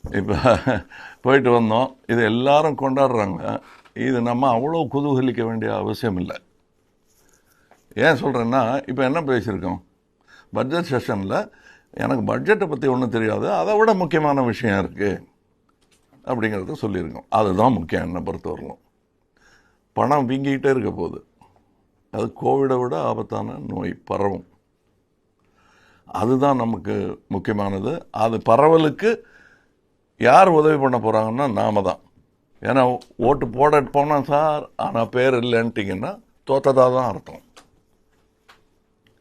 இப்போ போயிட்டு வந்தோம், இது எல்லாரும் கொண்டாடுறாங்க. இது நம்ம அவ்வளோ குதூகலிக்க வேண்டிய அவசியம் இல்லை. ஏன் சொல்கிறேன்னா, இப்போ என்ன பேசியிருக்கோம் பட்ஜெட் செஷனில், எனக்கு பட்ஜெட்டை பற்றி ஒன்றும் தெரியாது, அதை விட முக்கியமான விஷயம் இருக்குது அப்படிங்கிறத சொல்லியிருக்கோம். அதுதான் முக்கியம் என்னை பொறுத்தவரையிலும். பணம் வீங்கிக்கிட்டே இருக்க போகுது. அது கோவிடை விட ஆபத்தான நோய், பரவும். அதுதான் நமக்கு முக்கியமானது. அது பரவலுக்கு யார் உதவி பண்ண போகிறாங்கன்னா நாம தான். ஏன்னா ஓட்டு போட போனோம் சார், ஆனால் பேர் இல்லைன்ட்டிங்கன்னா தோத்ததாக தான் அர்த்தம்.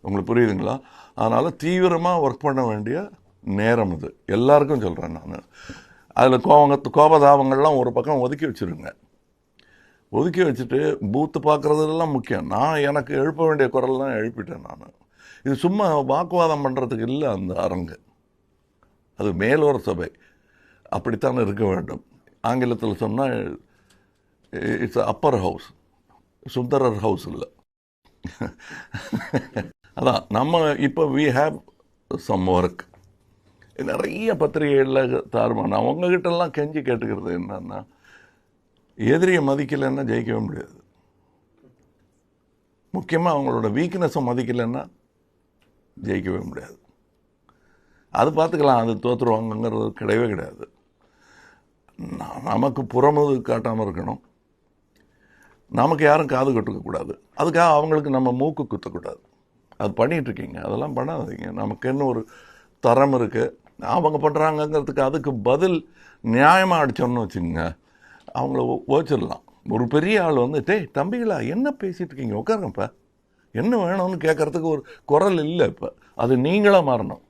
உங்களுக்கு புரியுதுங்களா? அதனால் தீவிரமாக ஒர்க் பண்ண வேண்டிய நேரம் இது. எல்லாருக்கும் சொல்கிறேன் நான். அதில் கோபதாபங்கள்லாம் ஒரு பக்கம் ஒதுக்கி வச்சுருங்க. ஒதுக்கி வச்சுட்டு பூத்து பார்க்குறதுலாம் முக்கியம். நான் எனக்கு எழுப்ப வேண்டிய குரல்லாம் எழுப்பிட்டேன் நான். இது சும்மா வாக்குவாதம் பண்ணுறதுக்கு இல்லை அந்த அரங்கு. அது மேலோர சபை, அப்படித்தான் இருக்க வேண்டும். ஆங்கிலத்தில் சொன்னால் it's Appar house, Sundarar house இல்லை. அதான் நம்ம இப்போ வி ஹேவ் சம் ஒர்க். நிறைய பத்திரிகைகளில் தாறுமாறு. நான் உங்ககிட்டலாம் கெஞ்சி கேட்டுக்கிறது என்னன்னா, எதிரியை மதிக்கலைன்னா ஜெயிக்கவே முடியாது. முக்கியமாக அவங்களோட வீக்னஸை மதிக்கலைன்னா ஜெயிக்கவே முடியாது. அது பார்த்துக்கலாம், அது தோற்றுருவாங்கங்கிறது கிடையவே கிடையாது. நமக்கு புறமுது காட்டாமல் இருக்கணும். நமக்கு யாரும் காது கட்டுக்கக்கூடாது. அதுக்காக அவங்களுக்கு நம்ம மூக்கு குத்தக்கூடாது. அது பண்ணிகிட்ருக்கீங்க, அதெல்லாம் பண்ணாதீங்க. நமக்குன்னு ஒரு தரம் இருக்குது. அவங்க பண்ணுறாங்கங்கிறதுக்கு அதுக்கு பதில் நியாயமாக அடித்தோன்னு வச்சுக்கோங்க, அவங்கள ஓச்சிடலாம். ஒரு பெரிய ஆள் வந்து, டேய் தம்பிகளா என்ன பேசிகிட்டு இருக்கீங்க, உட்காருங்கப்பா, என்ன வேணும்னு கேட்குறதுக்கு ஒரு குரல் இல்லை. இப்போ அது நீங்களாக மாறணும்.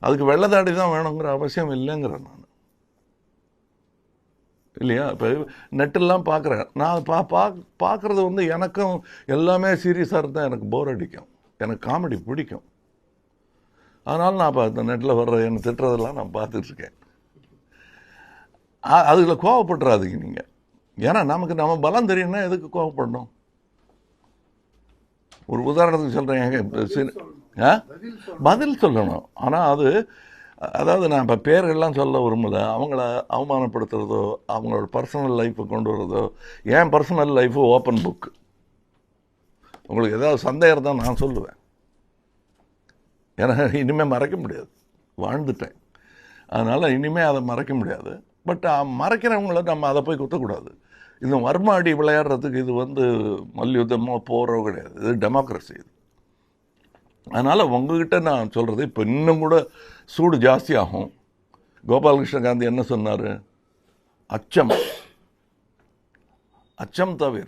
அதுக்கு வெள்ளதாடி தான் வேணுங்கிற அவசியம் இல்லைங்கிறேன் நான், இல்லையா? இப்போ நெட்டெல்லாம் பார்க்குறேன் நான். பார்க்குறது வந்து எனக்கும் எல்லாமே சீரியஸாக இருந்தால் எனக்கு போர் அடிக்கும். எனக்கு காமெடி பிடிக்கும். அதனால் நான் இப்போ இந்த நெட்டில் வர்ற என்னை திட்டுறதெல்லாம் நான் பார்த்துட்ருக்கேன். அதுல கோவப்பட்டுறாதீங்க நீங்கள். ஏன்னா நமக்கு நம்ம பலம் தெரியும்னா எதுக்கு கோவப்படணும்? ஒரு உதாரணத்துக்கு சொல்கிறேன், பதில் சொல்லணும். ஆனால் அது, அதாவது நான் இப்போ பேர்கள்லாம் சொல்ல விரும்பல. அவங்கள அவமானப்படுத்துறதோ, அவங்களோட பர்சனல் லைஃப்பை கொண்டு வர்றதோ. ஏன் பர்சனல் லைஃபு ஓப்பன் புக். உங்களுக்கு ஏதாவது சந்தேகம் தான் நான் சொல்லுவேன். ஏன்னா இனிமேல் மறைக்க முடியாது, வாழ்ந்துட்டேன். அதனால் இனிமேல் அதை மறைக்க முடியாது. பட் மறைக்கிறவங்கள நம்ம அதை போய் குத்தக்கூடாது. இது வர்மாடி விளையாடுறதுக்கு இது வந்து மல்யுத்தமோ போகிறோ கிடையாது. இது டெமோக்ரஸி. இது. அதனால் உங்ககிட்ட நான் சொல்கிறது, இப்போ இன்னும் கூட சூடு ஜாஸ்தி ஆகும். கோபாலகிருஷ்ண காந்தி என்ன சொன்னார்? அச்சம், அச்சம் தவிர